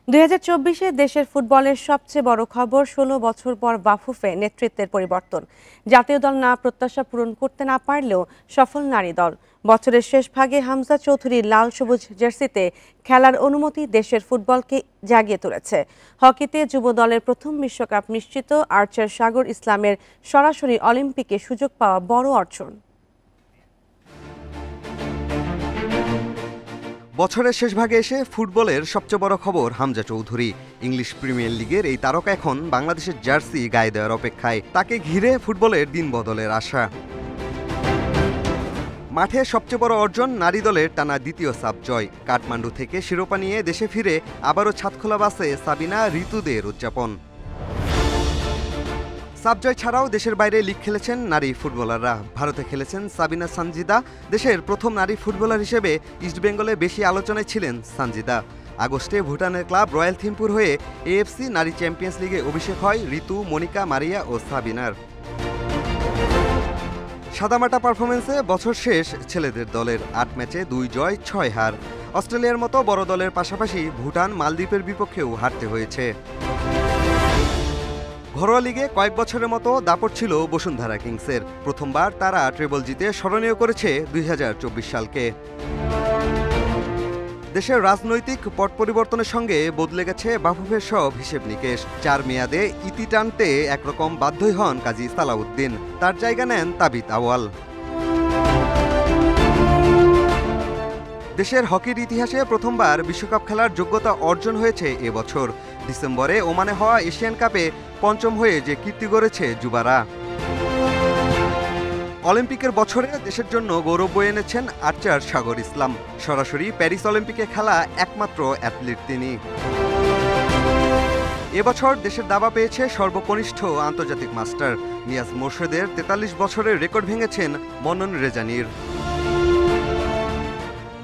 2024-এ দেশের ফুটবলের সবচেয়ে বড় খবর 16 বছর পর বাফুফে নেতৃত্বের পরিবর্তন। জাতীয় দল না প্রত্যাশা পূরণ করতে না পারলেও সফল নারী দল। বছরের শেষ ভাগে হামজা চৌধুরীর লাল সবুজ জার্সিতে খেলার অনুমতি দেশের ফুটবলকে জাগিয়ে তুলেছে। হকিতে যুব দলের প্রথম বিশ্বকাপ নিশ্চিত, আর্চার সাগর ইসলামের সরাসরি অলিম্পিকে সুযোগ পাওয়া বড় অর্জন। বছরের শেষ ভাগে এসে ফুটবলের সবচেয়ে বড় খবর হামজা চৌধুরী। ইংলিশ প্রিমিয়ার লিগের এই তারকা এখন বাংলাদেশের জার্সি গায়ে দেওয়ার অপেক্ষায়। তাকে ঘিরে ফুটবলের দিন বদলের আশা। মাঠে সবচেয়ে বড় অর্জন নারী দলের টানা দ্বিতীয় সাব জয়। কাঠমান্ডু থেকে শিরোপা নিয়ে দেশে ফিরে আবারও ছাদখোলা বাসে সাবিনা ঋতুদের উদযাপন। সাবজয় ছাড়াও দেশের বাইরে লিগ খেলেছেন নারী ফুটবলাররা। ভারতে খেলেছেন সাবিনা সানজিদা। দেশের প্রথম নারী ফুটবলার হিসেবে ইস্টবেঙ্গলে বেশি আলোচনায় ছিলেন সানজিদা। আগস্টে ভুটানের ক্লাব রয়্যাল থিম্পুর হয়ে এএফসি নারী চ্যাম্পিয়ন্স লিগে অভিষেক হয় ঋতু, মনিকা, মারিয়া ও সাবিনার। সাদামাটা পারফরমেন্সে বছর শেষ ছেলেদের দলের। ৮ ম্যাচে ২ জয় ৬ হার। অস্ট্রেলিয়ার মতো বড় দলের পাশাপাশি ভুটান, মালদ্বীপের বিপক্ষেও হারতে হয়েছে। ঘরোয়া লিগে কয়েক বছরের মতো দাপট ছিল বসুন্ধরা কিংসের। প্রথমবার তারা ট্রেবল জিতে স্মরণীয় করেছে ২০২৪ সালকে। দেশের রাজনৈতিক পট পরিবর্তনের সঙ্গে বদলে গেছে বাফুফের সব হিসেব নিকেশ। ৪ মেয়াদে ইতি টানতে একরকম বাধ্যই হন কাজী সালাউদ্দিন। তার জায়গা নেন তাবিত আওয়াল। দেশের হকির ইতিহাসে প্রথমবার বিশ্বকাপ খেলার যোগ্যতা অর্জন হয়েছে এবছর। ডিসেম্বরে ওমানে হওয়া এশিয়ান কাপে পঞ্চম হয়ে যে কীর্তি গড়েছে যুবারা। অলিম্পিকের বছরে দেশের জন্য গৌরব বয়ে এনেছেন আর্চার সাগর ইসলাম। সরাসরি প্যারিস অলিম্পিকে খেলা একমাত্র অ্যাথলিট তিনি। এবছর দেশের দাবা পেয়েছে সর্বকনিষ্ঠ আন্তর্জাতিক মাস্টার। নিয়াজ মোর্শেদের ৪৩ বছরের রেকর্ড ভেঙেছেন মনন রেজানির।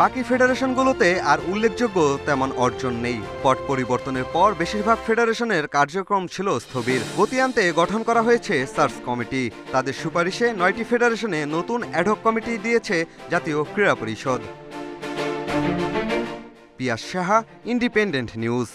বাকি ফেডারেশনগুলোতে আর উল্লেখযোগ্য তেমন অর্জন নেই। পট পরিবর্তনের পর বেশিরভাগ ফেডারেশনের কার্যক্রম ছিল স্থবির। গতি আনতে গঠন করা হয়েছে সার্চ কমিটি। তাদের সুপারিশে ৯টি ফেডারেশনে নতুন অ্যাডহক কমিটি দিয়েছে জাতীয় ক্রীড়া পরিষদ। পিয়াস সাহা, ইন্ডিপেন্ডেন্ট নিউজ।